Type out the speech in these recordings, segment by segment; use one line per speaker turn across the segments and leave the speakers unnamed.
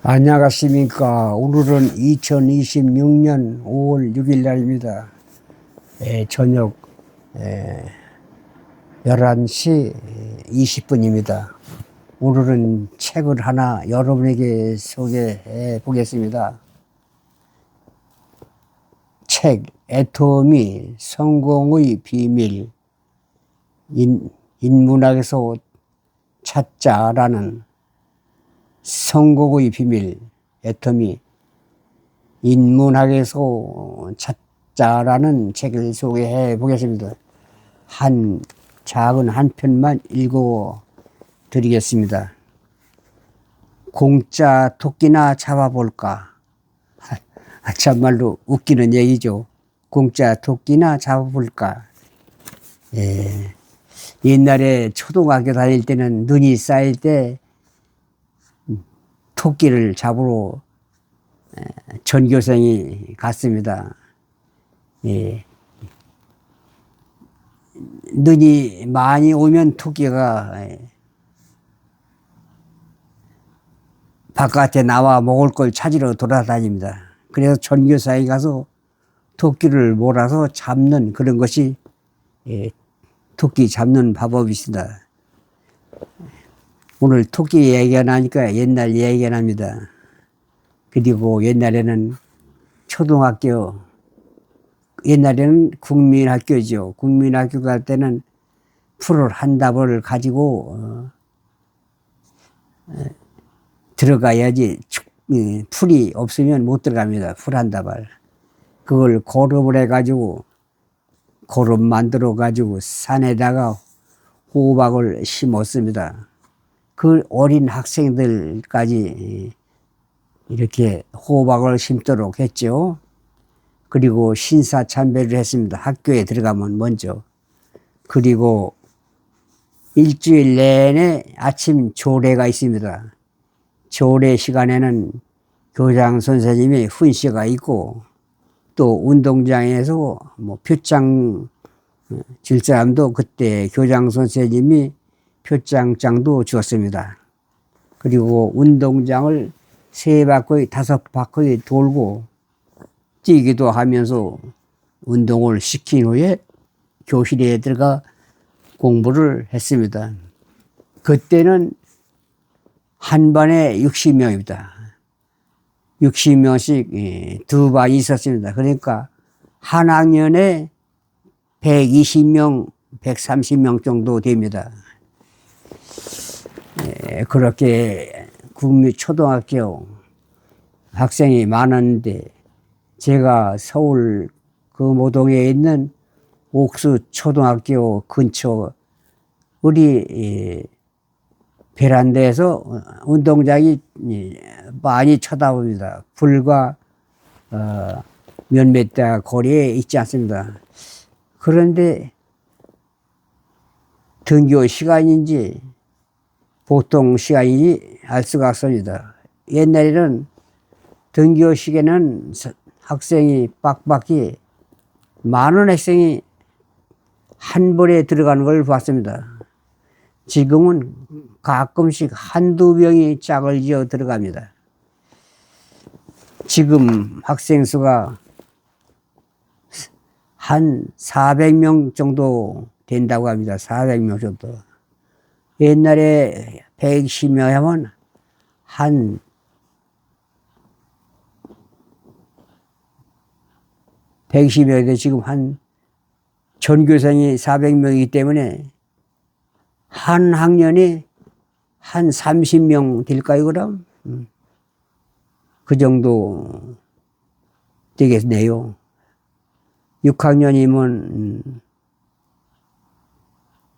안녕하십니까. 오늘은 2026년 5월 6일 날입니다. 저녁 11시 20분입니다. 오늘은 책을 하나 여러분에게 소개해 보겠습니다. 책 애토미 성공의 비밀 인문학에서 찾자라는 성공의 비밀 애토미 인문학에서 찾자라는 책을 소개해 보겠습니다. 작은 한 편만 읽어 드리겠습니다. 공짜 토끼나 잡아볼까? 참말로 웃기는 얘기죠. 공짜 토끼나 잡아볼까? 옛날에 초등학교 다닐 때는 눈이 쌓일 때 토끼를 잡으러 전교생이 갔습니다. 눈이 많이 오면 토끼가 바깥에 나와 먹을 걸 찾으러 돌아다닙니다. 그래서 전교사에 가서 토끼를 몰아서 잡는 그런 것이 토끼 잡는 방법이십니다. 오늘 토끼 얘기가 나니까 옛날 얘기가 납니다. 그리고 옛날에는 옛날에는 국민학교죠. 국민학교 갈 때는 풀을 한 답을 가지고 들어가야지 풀이 없으면 못 들어갑니다. 풀 한 답을. 그걸 고름을 해가지고 고름 만들어가지고 산에다가 호박을 심었습니다. 그 어린 학생들까지 이렇게 호박을 심도록 했죠. 그리고 신사참배를 했습니다. 학교에 들어가면 먼저. 그리고 일주일 내내 아침 조례가 있습니다. 조례 시간에는 교장 선생님이 훈시가 있고 또 운동장에서 표창 줄 사람도 그때 교장 선생님이 표창장도 주었습니다. 그리고 운동장을 3바퀴, 5바퀴 돌고 뛰기도 하면서 운동을 시킨 후에 교실에 들어가 공부를 했습니다. 그때는 한 반에 60명입니다. 60명씩 2반이 있었습니다. 그러니까 한 학년에 120명, 130명 정도 됩니다. 그렇게 국민초등학교 학생이 많았는데 제가 서울 금호동에 있는 옥수초등학교 근처 우리 베란다에서 운동장이 많이 쳐다봅니다. 불과 몇 미터 거리에 있지 않습니다. 그런데 등교 시간인지 보통 시간인지 알 수가 없습니다. 옛날에는 등교 시간에는 학생이 빡빡이 많은 학생이 한 번에 들어가는 걸 봤습니다. 지금은 가끔씩 한두 명이 짝을 지어 들어갑니다. 지금 학생 수가 한 400명 정도 된다고 합니다. 400명 정도. 옛날에 110명 하면 한 110명인데 지금 한 전교생이 400명이기 때문에 한 학년이 한 30명 될까요, 그럼? 그 정도 되겠네요. 6학년이면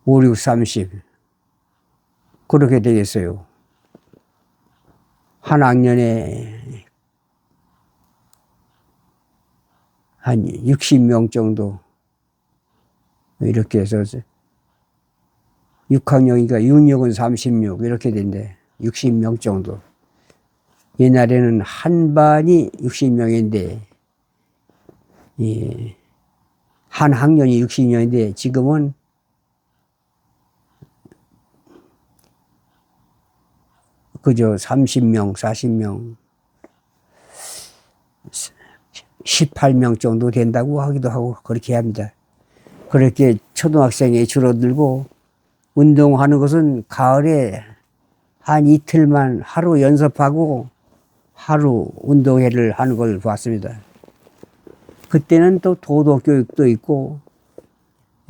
5, 6, 30. 그렇게 되겠어요. 한 학년에 한 60명 정도. 이렇게 해서 6학년이니까 6, 6은 36 이렇게 된대. 60명 정도. 옛날에는 한 반이 60명인데 한 학년이 60명인데 지금은 그저 30명, 40명, 18명 정도 된다고 하기도 하고 그렇게 합니다. 그렇게 초등학생이 줄어들고 운동하는 것은 가을에 한 이틀만 하루 연습하고 하루 운동회를 하는 걸 봤습니다. 그때는 또 도덕교육도 있고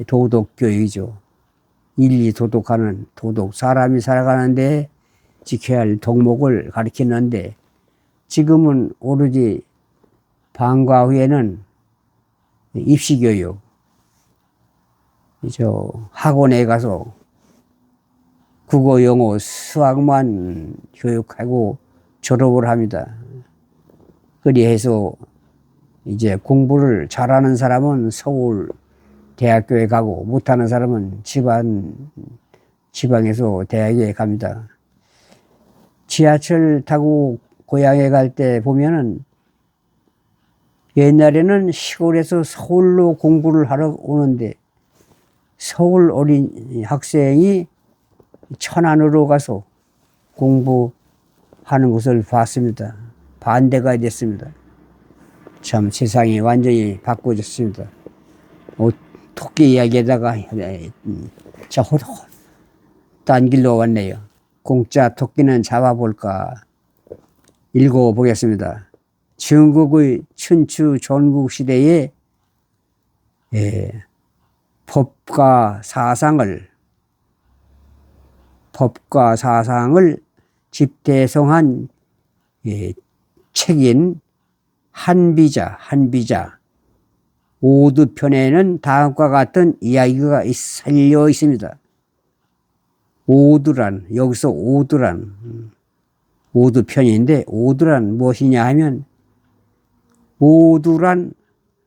도덕교육이죠. 인리 도덕하는 도덕, 사람이 살아가는데 지켜야 할 덕목을 가르치는데 지금은 오로지 방과 후에는 입시교육, 학원에 가서 국어, 영어, 수학만 교육하고 졸업을 합니다. 그리해서 이제 공부를 잘하는 사람은 서울 대학교에 가고 못하는 사람은 지방에서 대학에 갑니다. 지하철 타고 고향에 갈 때 보면은 옛날에는 시골에서 서울로 공부를 하러 오는데 서울 어린 학생이 천안으로 가서 공부하는 것을 봤습니다. 반대가 됐습니다. 참 세상이 완전히 바꿔졌습니다. 토끼 이야기에다가 딴 길로 왔네요. 공짜 토끼는 잡아볼까. 읽어보겠습니다. 중국의 춘추 전국시대에 법과 사상을 집대성한 책인 한비자 오두편에는 다음과 같은 이야기가 살려 있습니다. 여기서 오두편인데 오두란 무엇이냐 하면 오두란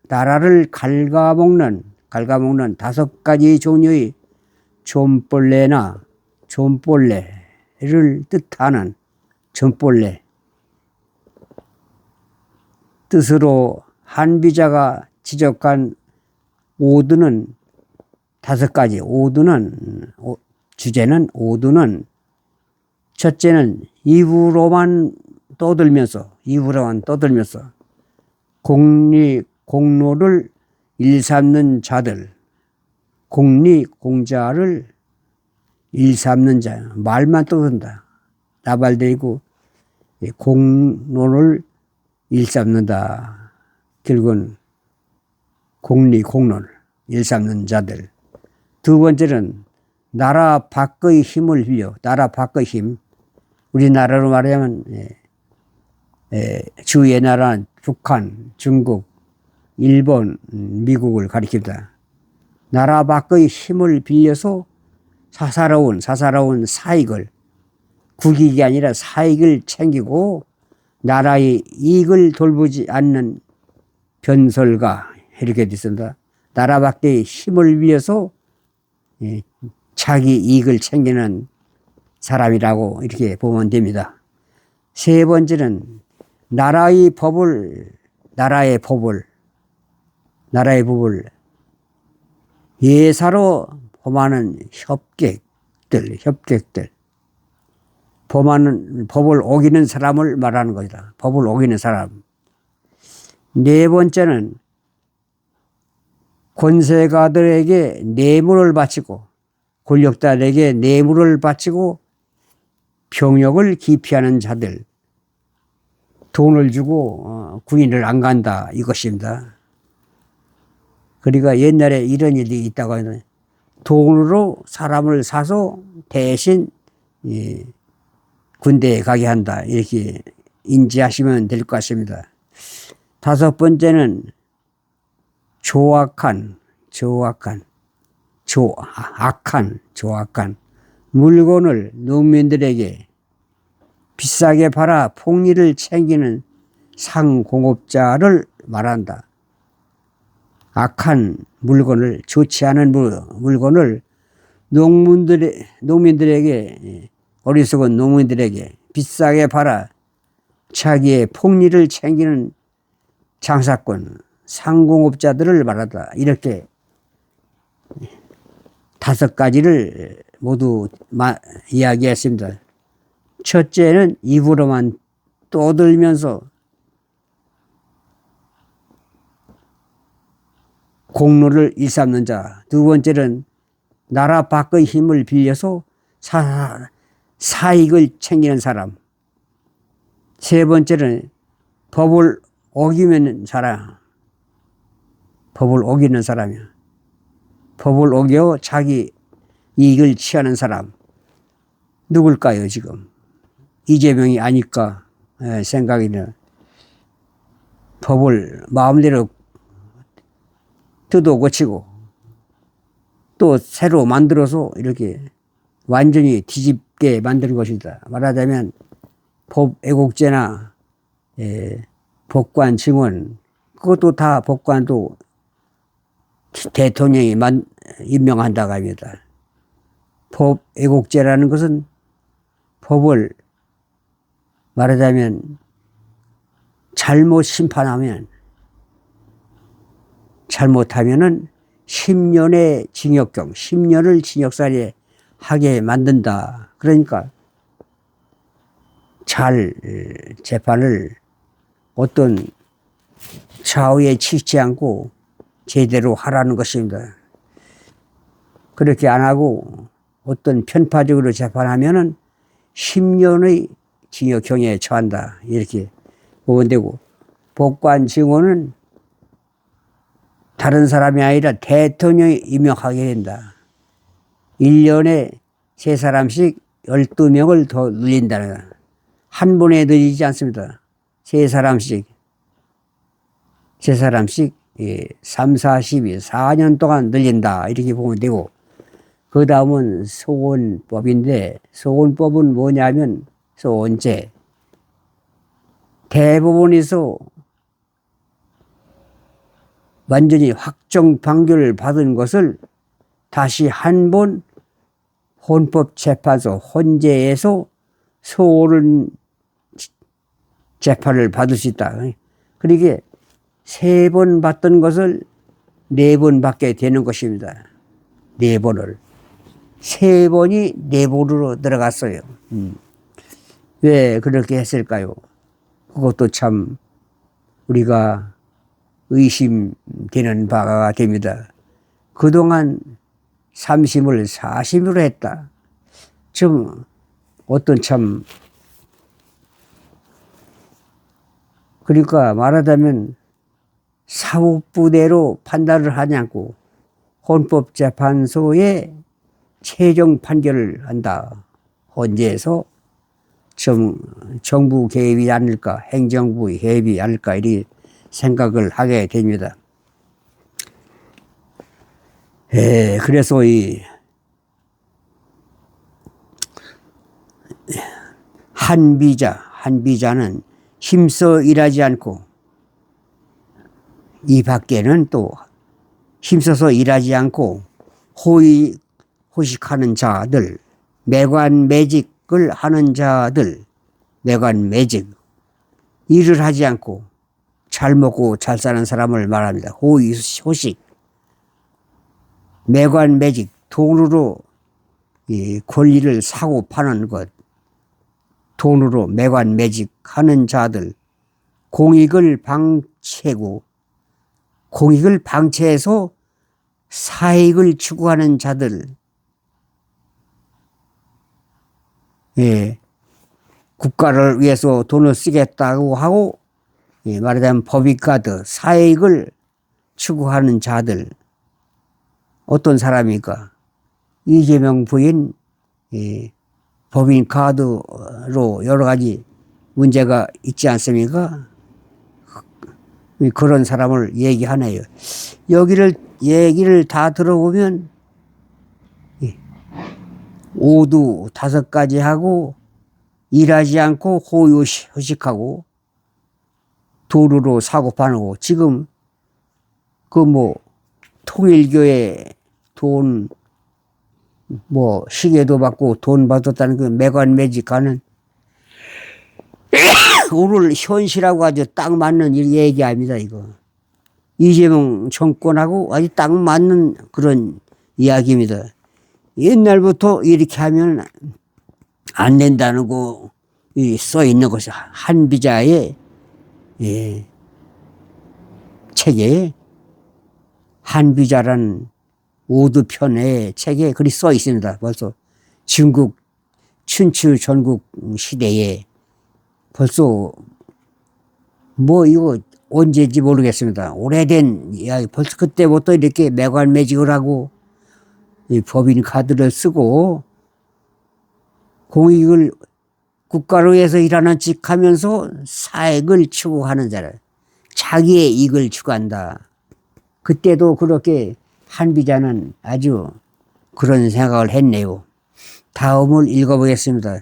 나라를 갉아먹는 5가지 종류의 존벌레를 뜻하는 존벌레 뜻으로 한비자가 지적한 오두는 5가지. 주제는 첫째는 입으로만 떠들면서 공로를 일삼는 자들, 공자를 일삼는 자, 말만 떠든다. 나발대고 공로를 일삼는다. 결국은 공로를 일삼는 자들. 두 번째는 나라 밖의 힘을 빌려, 우리나라로 말하면 주의 나라는 북한, 중국, 일본, 미국을 가리킵니다. 나라 밖의 힘을 빌려서 사사로운 사익을, 국익이 아니라 사익을 챙기고 나라의 이익을 돌보지 않는 변설가, 이렇게 됐습니다. 나라 밖의 힘을 빌려서 자기 이익을 챙기는 사람이라고 이렇게 보면 됩니다. 세 번째는 나라의 법을 예사로 범하는 협객들, 법을 어기는 사람을 말하는 것이다. 법을 어기는 사람. 네 번째는 권세가들에게 뇌물을 바치고, 권력자들에게 뇌물을 바치고 병역을 기피하는 자들. 돈을 주고 군인을 안 간다, 이것입니다. 그러니까 옛날에 이런 일이 있다고 하는, 돈으로 사람을 사서 대신 군대에 가게 한다, 이렇게 인지하시면 될 것 같습니다. 다섯 번째는 조악한 물건을 농민들에게 비싸게 팔아 폭리를 챙기는 상공업자를 말한다. 악한 물건을, 좋지 않은 물건을 농민들에게, 어리석은 농민들에게 비싸게 팔아 자기의 폭리를 챙기는 장사꾼, 상공업자들을 말한다. 이렇게 5가지를 모두 이야기했습니다. 첫째는 입으로만 떠들면서 공로를 일삼는 자. 두 번째는 나라 밖의 힘을 빌려서 사익을 챙기는 사람. 세 번째는 법을 어기는 사람. 법을 어기는 사람이야. 법을 어겨 자기 이익을 취하는 사람. 누굴까요, 지금? 이재명이 아닐까 생각이는. 법을 마음대로 뜯어 고치고 또 새로 만들어서 이렇게 완전히 뒤집게 만드는 것이다. 말하자면 법 애국제나 법관 증언, 그것도 다 법관도 대통령이 임명한다고 합니다. 법 애국제라는 것은 법을 말하자면 잘못 심판하면, 잘못하면은 10년의 징역형, 10년을 징역살이 하게 만든다. 그러니까 잘 재판을 어떤 좌우에 치지 않고 제대로 하라는 것입니다. 그렇게 안 하고 어떤 편파적으로 재판하면은 10년의 징역형에 처한다. 이렇게 보면 되고, 법관 증언은 다른 사람이 아니라 대통령이 임명하게 된다. 1년에 3사람씩 12명을 더 늘린다는, 한 번에 늘리지 않습니다. 3사람씩 3, 4, 12, 4년 동안 늘린다. 이렇게 보면 되고, 그 다음은 소원법인데, 소원법은 뭐냐면 소원제. 대법원에서 완전히 확정 판결을 받은 것을 다시 한 번 헌법재판소 헌재에서 소원 재판을 받을 수 있다. 그러니까 3번 받던 것을 4번 받게 되는 것입니다. 4번을. 3번이 4번으로 들어갔어요. 왜 그렇게 했을까요? 그것도 참 우리가 의심되는 바가 됩니다. 그동안 3심을 4심으로 했다. 좀 어떤 참, 그러니까 말하자면 사법부대로 판단을 하냐고, 헌법재판소에 최종 판결을 한다. 헌재에서 좀 정부 개입이 아닐까, 행정부 개입이 아닐까, 이렇게 생각을 하게 됩니다. 그래서 이 한비자는 힘써 일하지 않고, 이 밖에는 또 힘써서 일하지 않고 호식하는 자들, 매관매직을 하는 자들, 매관매직, 일을 하지 않고 잘 먹고 잘 사는 사람을 말합니다. 호식, 매관매직, 돈으로 이 권리를 사고 파는 것, 돈으로 매관매직하는 자들, 공익을 방치해서 사익을 추구하는 자들, 국가를 위해서 돈을 쓰겠다고 하고, 말하자면 법인카드, 사익을 추구하는 자들, 어떤 사람입니까? 이재명 부인 법인카드로 여러 가지 문제가 있지 않습니까? 그런 사람을 얘기하네요. 얘기를 다 들어보면 5두 5가지 하고, 일하지 않고 호식하고 돈으로 사고 파는, 지금 통일교회 돈 시계도 받고 돈 받았다는 그 매관매직하는, 오늘 현실하고 아주 딱 맞는 얘기입니다, 이거. 이재명 정권하고 아주 딱 맞는 그런 이야기입니다. 옛날부터 이렇게 하면 안 된다는 거, 써 있는 것이 한비자의 예, 책에 한비자라는 오두편의 책에 글이 써 있습니다. 벌써 중국 춘추 전국 시대에 벌써 뭐 이거 언제인지 모르겠습니다. 오래된 벌써 그때부터 이렇게 매관매직을 하고 이 법인 카드를 쓰고 공익을 국가를 위해서 일하는 척 하면서 사익을 추구하는 자를 자기의 이익을 추구한다. 그때도 그렇게 한비자는 아주 그런 생각을 했네요. 다음을 읽어보겠습니다.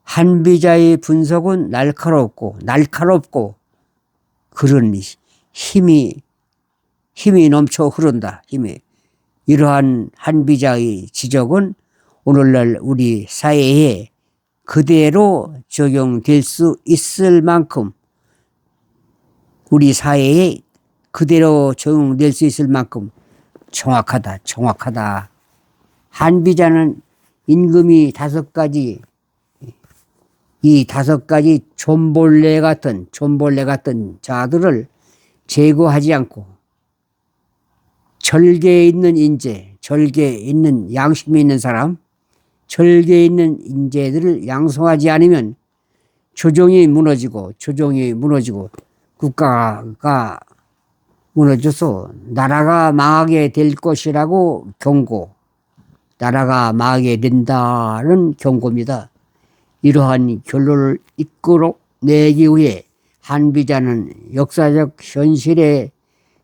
한비자의 분석은 날카롭고 그런 힘이 넘쳐 흐른다. 이러한 한비자의 지적은 오늘날 우리 사회에 그대로 적용될 수 있을 만큼 우리 사회에 그대로 적용될 수 있을 만큼 정확하다. 한비자는 임금이 5가지 이 5가지 존벌레 같은 자들을 제거하지 않고 절개에 있는 인재, 절개에 있는 양심이 있는 사람, 절개에 있는 인재들을 양성하지 않으면 조정이 무너지고 국가가 무너져서 나라가 망하게 될 것이라고 나라가 망하게 된다는 경고입니다. 이러한 결론을 이끌어내기 위해 한비자는 역사적 현실에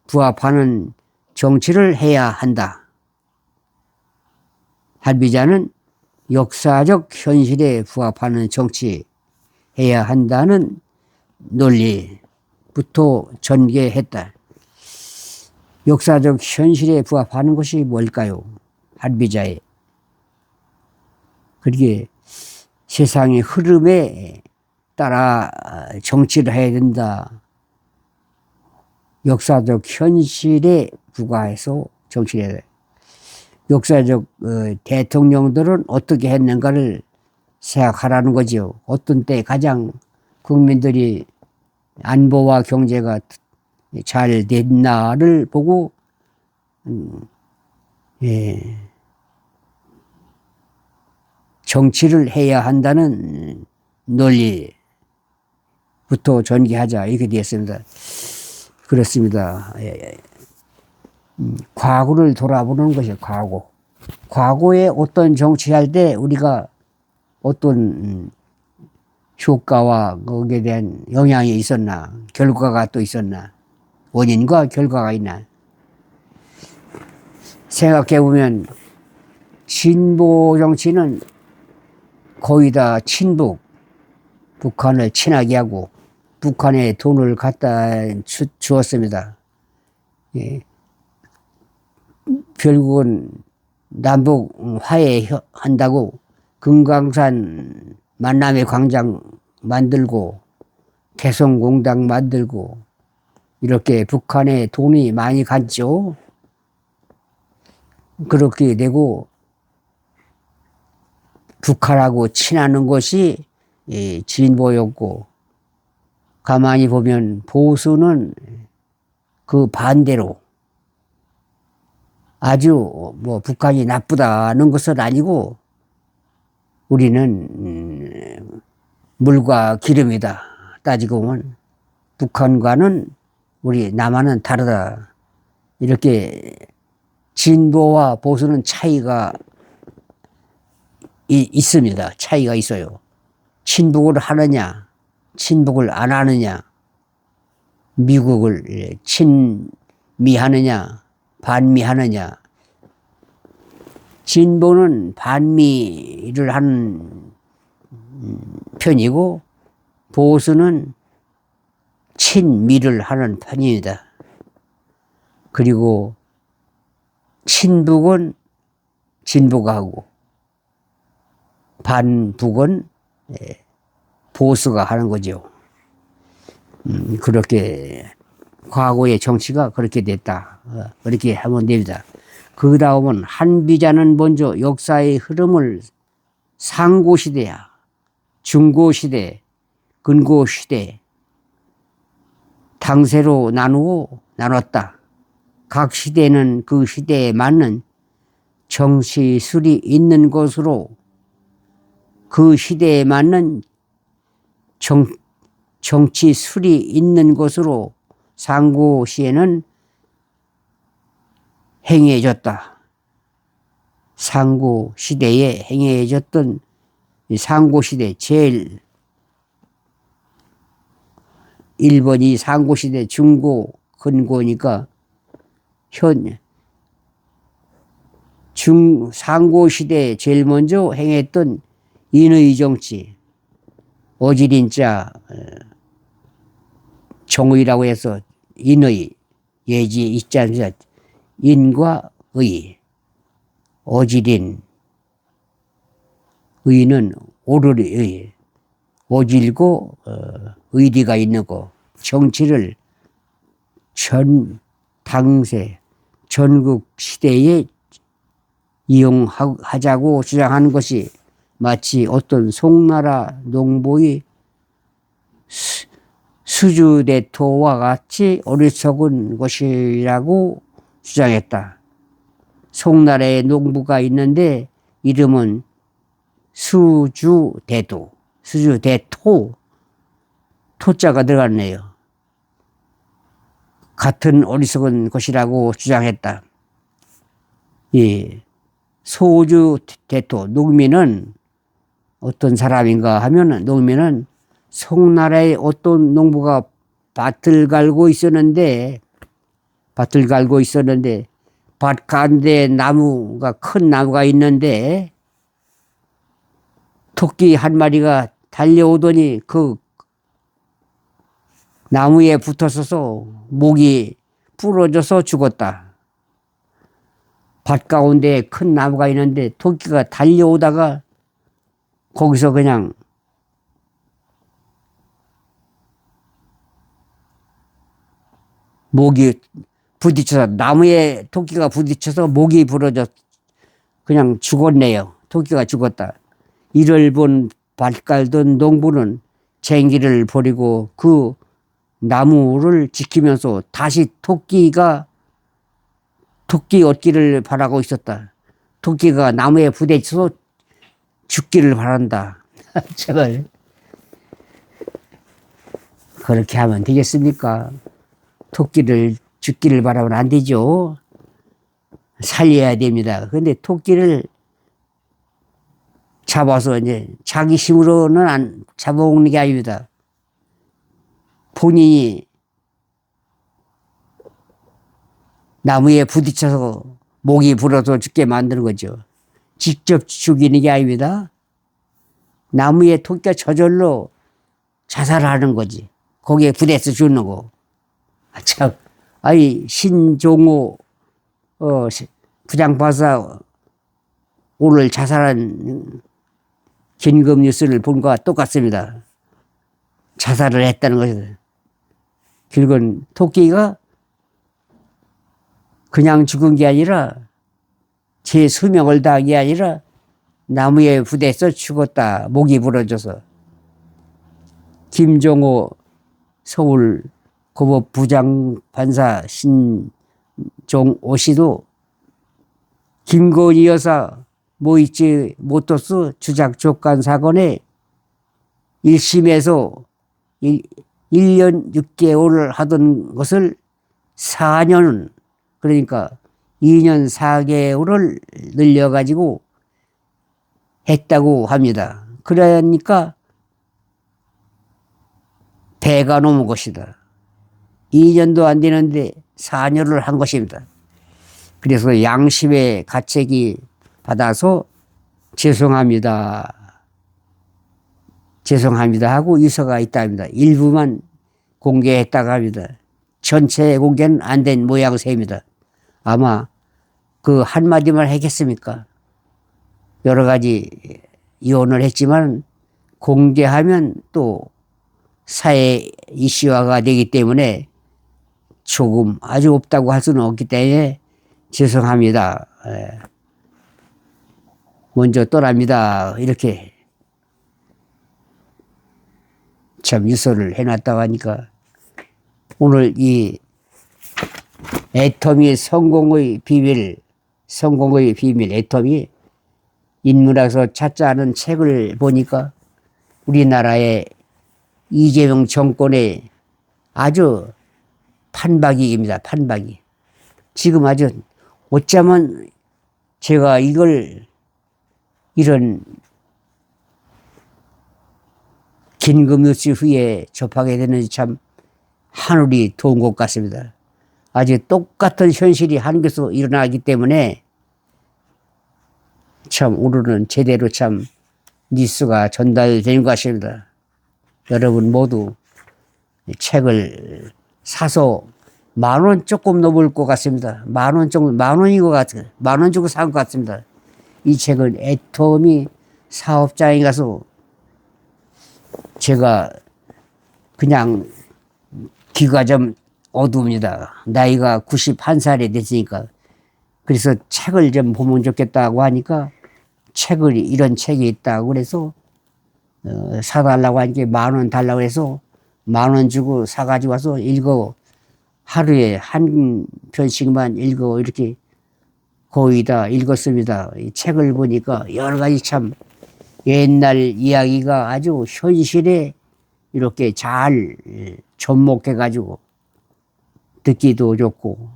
부합하는 정치를 해야 한다. 한비자는 역사적 현실에 부합하는 정치해야 한다는 논리부터 전개했다. 역사적 현실에 부합하는 것이 뭘까요? 한비자에. 그렇게 세상의 흐름에 따라 정치를 해야 된다. 역사적 현실에 부과해서 정치를 해야 돼. 역사적 대통령들은 어떻게 했는가를 생각하라는 거죠. 어떤 때 가장 국민들이 안보와 경제가 잘 됐나를 보고 정치를 해야 한다는 논리부터 전개하자 이렇게 되었습니다. 그렇습니다. 과거를 돌아보는 것이에요. 과거에 어떤 정치할 때 우리가 어떤 효과와 거기에 대한 영향이 있었나, 결과가 또 있었나, 원인과 결과가 있나. 생각해 보면 진보 정치는 거의 다 북한을 친하게 하고 북한에 돈을 갖다 주었습니다. 예. 결국은 남북 화해한다고 금강산 만남의 광장 만들고 개성공단 만들고 이렇게 북한에 돈이 많이 갔죠. 그렇게 되고 북한하고 친하는 것이 진보였고 가만히 보면 보수는 그 반대로 아주 뭐 북한이 나쁘다는 것은 아니고 우리는 물과 기름이다. 따지고 보면 북한과는 우리 남한은 다르다. 이렇게 진보와 보수는 차이가 있습니다. 차이가 있어요. 친북을 하느냐, 친북을 안 하느냐, 미국을 친미하느냐, 반미하느냐. 진보는 반미를 하는 편이고 보수는 친미를 하는 편입니다. 그리고 친북은 진보가 하고 반북은 보수가 하는 거죠. 그렇게 과거의 정치가 그렇게 됐다. 그렇게 하면 됩니다. 그 다음은 한비자는 먼저 역사의 흐름을 상고시대야 중고시대, 근고시대, 당세로 나눴다. 각 시대는 그 시대에 맞는 정치술이 있는 것으로 그 시대에 맞는 정치술이 있는 것으로 상고시에는 행해졌다. 상고시대에 행해졌던 상고시대 제일 1번이 상고시대 중고 근고니까 상고시대에 제일 먼저 행했던 인의 정치, 어지린자 정의라고 해서 인의, 예지 있지 않습니까? 인과 의, 어지린, 의는 오를 의, 어질고 의리가 있는 거, 정치를 전 당세, 전국 시대에 이용하자고 주장하는 것이 마치 어떤 송나라 농부의 수주대토와 같이 어리석은 것이라고 주장했다. 송나라에 농부가 있는데 이름은 수주대도, 수주대토, 토자가 들어갔네요. 같은 어리석은 것이라고 주장했다. 예. 소주대토, 농민은 어떤 사람인가 하면 농민은 송나라에 어떤 농부가 밭을 갈고 있었는데 밭 가운데 나무가 큰 나무가 있는데 토끼 한 마리가 달려오더니 그 나무에 붙어서서 목이 부러져서 죽었다. 밭 가운데 큰 나무가 있는데 토끼가 달려오다가 거기서 그냥 목이 부딪혀서 나무에 토끼가 부딪혀서 목이 부러져 그냥 죽었네요. 토끼가 죽었다. 이를 본 밭 갈던 농부는 쟁기를 버리고 그 나무를 지키면서 다시 토끼 얻기를 바라고 있었다. 토끼가 나무에 부딪혀서 죽기를 바란다. 제발 그렇게 하면 되겠습니까? 토끼를 죽기를 바라면 안 되죠. 살려야 됩니다. 그런데 토끼를 잡아서 이제 자기 힘으로는 안 잡아먹는 게 아닙니다. 본인이 나무에 부딪혀서 목이 불어서 죽게 만드는 거죠. 직접 죽이는 게 아닙니다. 나무에 토끼가 저절로 자살하는 거지. 거기에 부대서 죽는 거. 참, 신종호 부장판사 오늘 자살한 긴급 뉴스를 본 것과 똑같습니다. 자살을 했다는 것이다. 결국은 토끼가 그냥 죽은 게 아니라 제 수명을 다한 게 아니라 나무에 부대서 죽었다. 목이 부러져서. 김종호 서울 고법 부장판사 신종호 씨도 김건희 여사 모이치 모토스 주작 족간 사건에 1심에서 1년 6개월을 하던 것을 4년, 그러니까 2년 4개월을 늘려가지고 했다고 합니다. 그러니까 배가 넘은 것이다. 2년도 안 되는데 4년을 한 것입니다. 그래서 양심의 가책이 받아서 죄송합니다 하고 유서가 있답니다. 일부만 공개했다고 합니다. 전체 공개는 안 된 모양새입니다. 아마 그 한마디만 했겠습니까? 여러 가지 이혼을 했지만 공개하면 또 사회 이슈화가 되기 때문에 조금 아주 없다고 할 수는 없기 때문에 죄송합니다. 먼저 떠납니다. 이렇게 참 유서를 해놨다고 하니까 오늘 이 애터미 성공의 비밀, 애터미 인문학에서 찾자 하는 책을 보니까 우리나라의 이재명 정권의 아주 판박이입니다. 판박이. 지금 아주 어쩌면 제가 이런 긴급뉴스 후에 접하게 되는지 참 하늘이 도운 것 같습니다. 아주 똑같은 현실이 한국에서 일어나기 때문에 참 오늘은 제대로 참 뉴스가 전달되는 것 같습니다. 여러분 모두 책을 사서 10,000원 조금 넘을 것 같습니다. 10,000원 정도, 10,000원인 것 같아요. 10,000원 주고 산 것 같습니다. 이 책은 애터미 사업장에 가서 제가 그냥 귀가 좀 어두웁니다. 나이가 91살이 됐으니까. 그래서 책을 좀 보면 좋겠다고 하니까 이런 책이 있다고 그래서 사달라고 하니까 10,000원 달라고 해서 10,000원 주고 사가지고 와서 하루에 한 편씩만 읽어 이렇게 거의 다 읽었습니다. 이 책을 보니까 여러 가지 참 옛날 이야기가 아주 현실에 이렇게 잘 접목해가지고 듣기도 좋고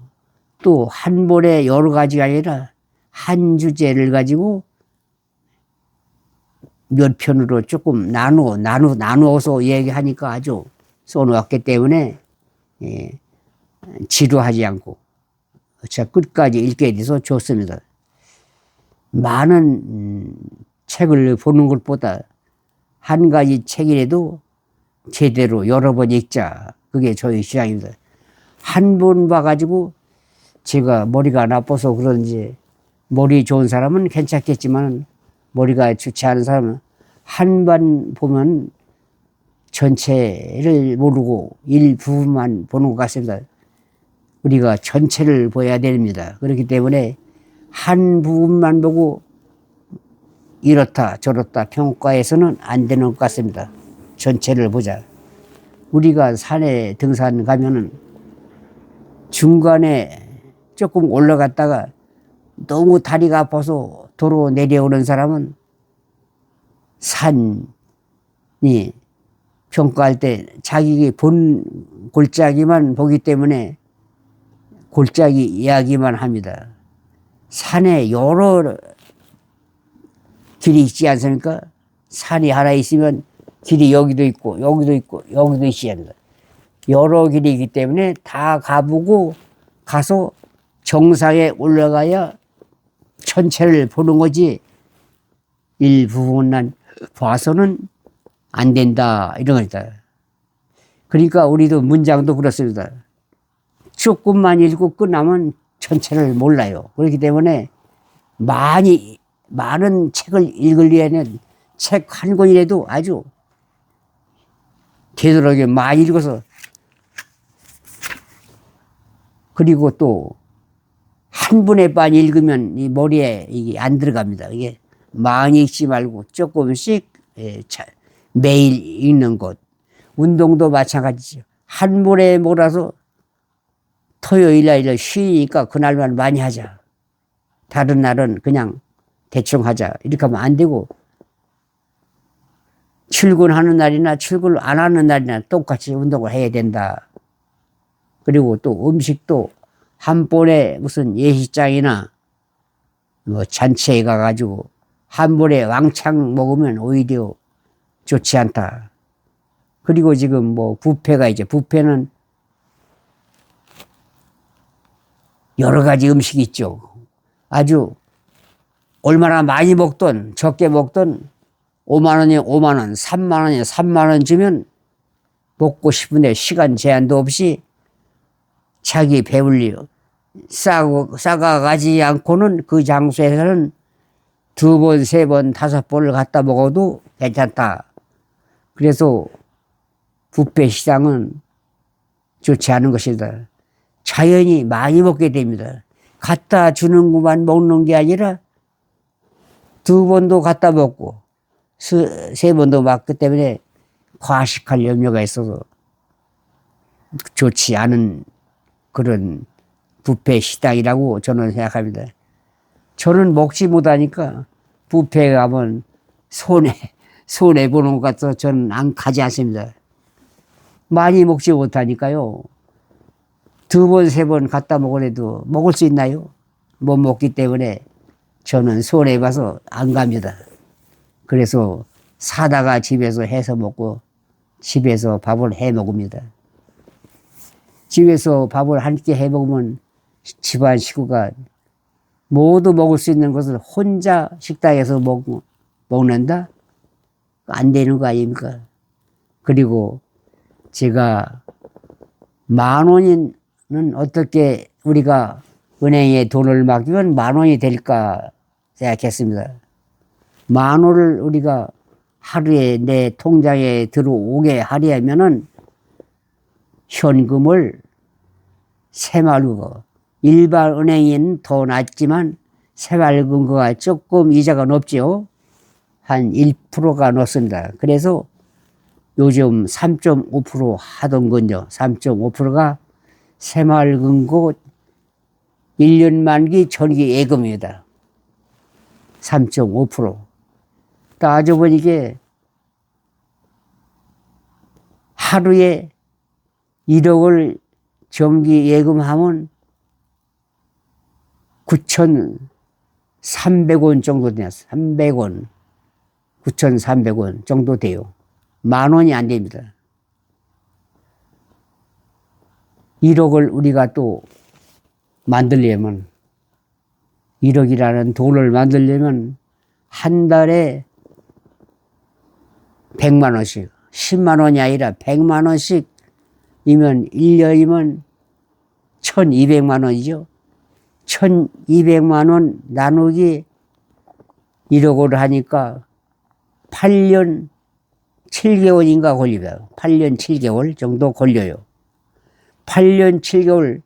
또 한 번에 여러 가지가 아니라 한 주제를 가지고 몇 편으로 조금 나누어서 얘기하니까 아주 써놓았기 때문에 지루하지 않고 끝까지 읽게 돼서 좋습니다. 많은 책을 보는 것보다 한 가지 책이라도 제대로 여러 번 읽자. 그게 저희 주장입니다. 한 번 봐가지고 제가 머리가 나빠서 그런지 머리 좋은 사람은 괜찮겠지만 머리가 좋지 않은 사람은 한 번 보면 전체를 모르고 일부분만 보는 것 같습니다. 우리가 전체를 봐야 됩니다. 그렇기 때문에 한 부분만 보고 이렇다 저렇다 평가해서는 안 되는 것 같습니다. 전체를 보자. 우리가 산에 등산 가면은 중간에 조금 올라갔다가 너무 다리가 아파서 도로 내려오는 사람은 산이 평가할 때 자기 본 골짜기만 보기 때문에 골짜기 이야기만 합니다. 산에 여러 길이 있지 않습니까? 산이 하나 있으면 길이 여기도 있고 여기도 있고 여기도 있어야 합니다. 여러 길이기 때문에 다 가보고 가서 정상에 올라가야 전체를 보는 거지 일부분만 봐서는 안 된다 이런 거다. 그러니까 우리도 문장도 그렇습니다. 조금만 읽고 끝나면 전체를 몰라요. 그렇기 때문에 많은 책을 읽으려면 책 한 권이라도 아주 되도록이면 많이 읽어서 그리고 또 한 분에 많이 읽으면 이 머리에 이게 안 들어갑니다. 이게 많이 읽지 말고 조금씩 매일 읽는 것. 운동도 마찬가지죠. 한 번에 몰아서 토요일 날 쉬니까 그날만 많이 하자. 다른 날은 그냥 대충 하자. 이렇게 하면 안 되고 출근하는 날이나 출근 안 하는 날이나 똑같이 운동을 해야 된다. 그리고 또 음식도 한 번에 무슨 예식장이나 뭐 잔치에 가가지고 한 번에 왕창 먹으면 오히려 좋지 않다. 그리고 지금 뭐 뷔페는 여러 가지 음식이 있죠. 아주 얼마나 많이 먹던 적게 먹던 5만 원이면 5만 원, 3만 원이면 3만 원 주면 먹고 싶은데 시간 제한도 없이 자기 배불리 싸가가지 않고는 그 장소에서는 2번, 3번, 5번을 갖다 먹어도 괜찮다. 그래서 뷔페 시장은 좋지 않은 것이다. 자연히 많이 먹게 됩니다. 갖다 주는 것만 먹는 게 아니라 2번도 갖다 먹고 3번도 먹기 때문에 과식할 염려가 있어서 좋지 않은 그런 뷔페 식당이라고 저는 생각합니다. 저는 먹지 못하니까 뷔페에 가면 손해보는 것 같아서 저는 안 가지 않습니다. 많이 먹지 못하니까요. 2번, 3번 갖다 먹으래도 먹을 수 있나요? 못 먹기 때문에 저는 손해봐서 안 갑니다. 그래서 사다가 집에서 해서 먹고 집에서 밥을 해 먹습니다. 집에서 밥을 한 끼 해 먹으면 집안 식구가 모두 먹을 수 있는 것을 혼자 식당에서 먹는다? 안 되는 거 아닙니까? 그리고 제가 10,000원은 어떻게 우리가 은행에 돈을 맡기면 10,000원이 될까 생각했습니다. 10,000원을 우리가 하루에 내 통장에 들어오게 하려면은 현금을 새마을금고, 일반 은행에는 더 낮지만 새마을금고가 조금 이자가 높죠. 한 1%가 높습니다. 그래서 요즘 3.5% 하던 건요. 3.5%가 새마을금고 1년 만기 정기 예금입니다. 3.5%. 따져보니까 하루에 1억을 정기 예금하면 9,300원 정도 돼요. 300원. 9,300원 정도 돼요. 10,000원이 안 됩니다. 1억을 우리가 또 만들려면, 1억이라는 돈을 만들려면 한 달에 100만 원씩, 10만 원이 아니라 100만 원씩이면 1년이면 1,200만 원이죠. 1,200만 원 나누기 1억을 하니까 8년 7개월인가 걸립니다. 8년 7개월 정도 걸려요. 8년 7개월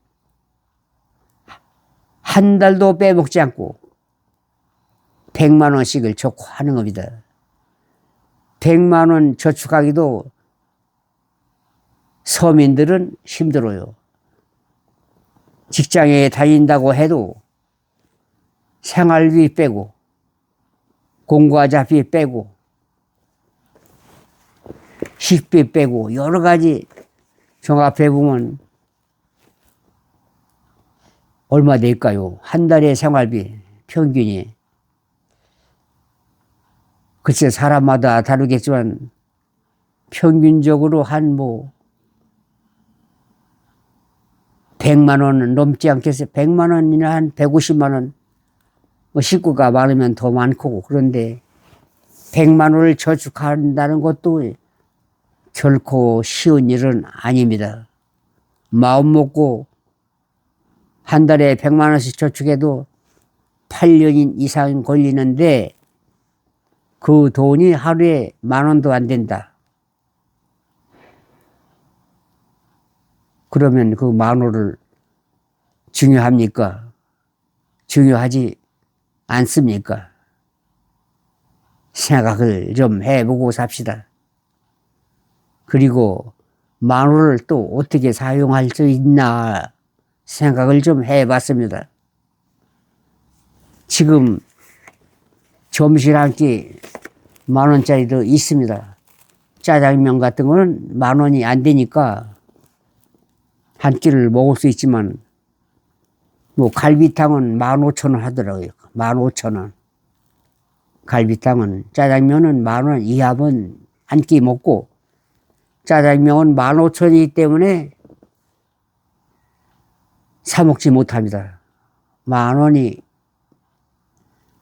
한 달도 빼먹지 않고 100만 원씩을 저축하는 겁니다. 100만 원 저축하기도 서민들은 힘들어요. 직장에 다닌다고 해도 생활비 빼고 공과자비 빼고 식비 빼고 여러 가지 종합해 보면 얼마 될까요? 한 달에 생활비 평균이. 글쎄 사람마다 다르겠지만 평균적으로 한 100만 원은 넘지 않겠어요. 100만 원이나 한 150만 원. 식구가 많으면 더 많고. 그런데 100만 원을 저축한다는 것도 결코 쉬운 일은 아닙니다. 마음 먹고 한 달에 100만 원씩 저축해도 8년 이상 걸리는데 그 돈이 하루에 10,000원도 안 된다. 그러면 그 10,000원을 중요합니까? 중요하지 않습니까? 생각을 좀 해보고 삽시다. 그리고 10,000원을 또 어떻게 사용할 수 있나 생각을 좀 해봤습니다. 지금 점심 한 끼 10,000원짜리도 있습니다. 짜장면 같은 거는 10,000원이 안 되니까 한 끼를 먹을 수 있지만 갈비탕은 15,000원 하더라고요. 15,000원. 갈비탕은, 짜장면은 10,000원 이하면 한 끼 먹고, 짜장면은 15,000원이기 때문에 사 먹지 못합니다. 10,000원이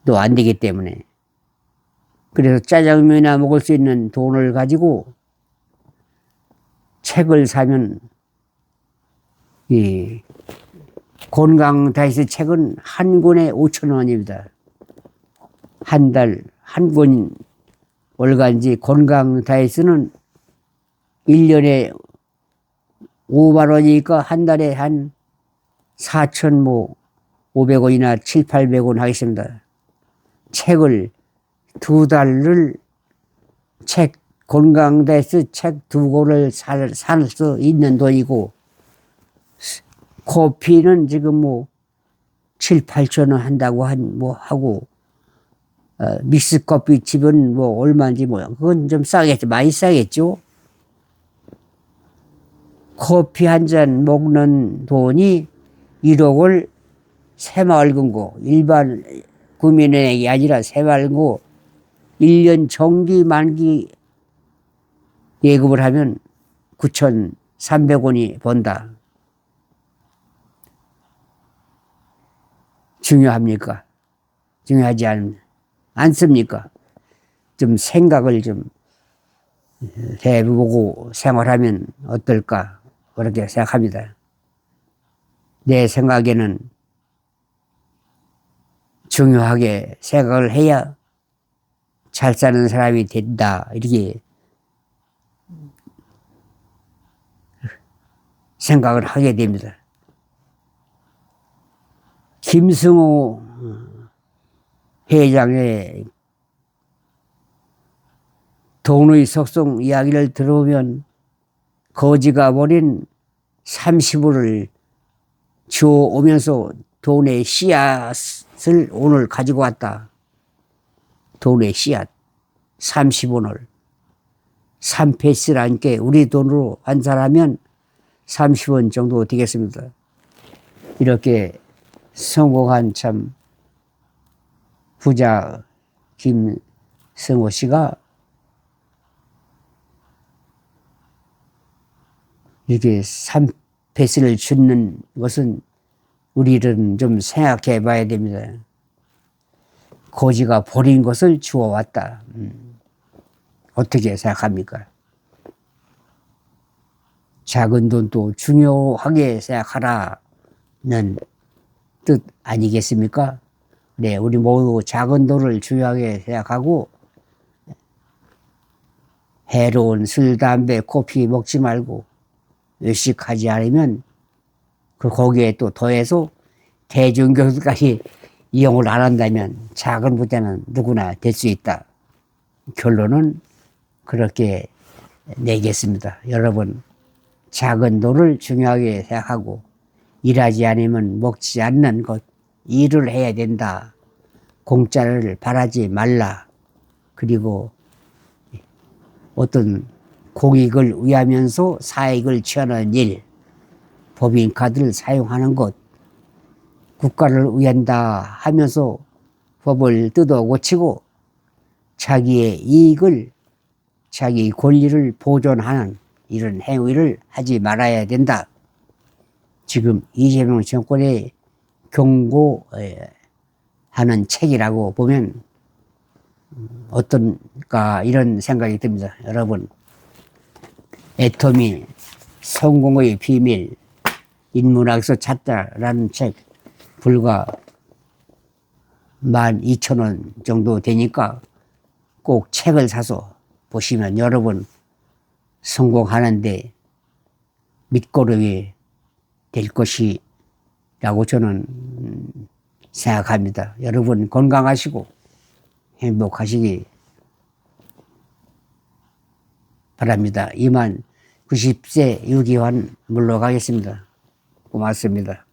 또 안 되기 때문에. 그래서 짜장면이나 먹을 수 있는 돈을 가지고 책을 사면, 이 건강다이어트 책은 한 권에 5,000원입니다. 한 달, 한 권 월간지 건강다이어트는 1년에 5만 원이니까 한 달에 한 4,500원이나 7,800원 하겠습니다. 책을 2달을 책 건강대스 책 2권을 살 수 있는 돈이고, 커피는 지금 뭐 7, 8천 원 한다고 하고, 믹스 커피 집은 뭐 얼마인지 뭐, 그건 좀 싸겠죠. 많이 싸겠죠. 커피 한 잔 먹는 돈이 1억을 새마을금고, 일반 국민은행이 아니라 새마을금고 1년 정기 만기 예금을 하면 9,300원이 번다. 중요합니까? 중요하지 않습니까? 좀 생각을 좀 해보고 생활하면 어떨까 그렇게 생각합니다. 내 생각에는 중요하게 생각을 해야 잘 사는 사람이 된다 이렇게 생각을 하게 됩니다. 김승호 회장의 돈의 속성 이야기를 들어보면 거지가 버린 30원을 주워오면서 돈의 씨앗을 오늘 가지고 왔다. 돈의 씨앗 30원을 3패스라는 게 우리 돈으로 환산하면 30원 정도 되겠습니다. 이렇게 성공한 참 부자 김승호 씨가 이렇게 3패스를 주는 것은 우리는 좀 생각해 봐야 됩니다. 거지가 버린 것을 주워왔다. 어떻게 생각합니까? 작은 돈도 중요하게 생각하라는 뜻 아니겠습니까? 네, 우리 모두 작은 돈을 중요하게 생각하고 해로운 술, 담배, 커피 먹지 말고 외식하지 않으면 거기에 또 더해서 대중교통까지 이용을 안 한다면 작은 부자는 누구나 될 수 있다. 결론은 그렇게 내겠습니다. 여러분, 작은 돈을 중요하게 생각하고 일하지 않으면 먹지 않는 것, 일을 해야 된다. 공짜를 바라지 말라. 그리고 어떤 공익을 위하면서 사익을 취하는 일, 법인카드를 사용하는 것, 국가를 위한다 하면서 법을 뜯어 고치고 자기의 이익을, 자기 권리를 보존하는 이런 행위를 하지 말아야 된다. 지금 이재명 정권의 경고하는 책이라고 보면 어떤가 이런 생각이 듭니다. 여러분, 애터미 성공의 비밀 인문학에서 찾다라는 책 불과 12,000원 정도 되니까 꼭 책을 사서 보시면 여러분 성공하는데 밑거름이 될 것이라고 저는 생각합니다. 여러분 건강하시고 행복하시기 바랍니다. 이만 90세 유기환 물러가겠습니다. 고맙습니다.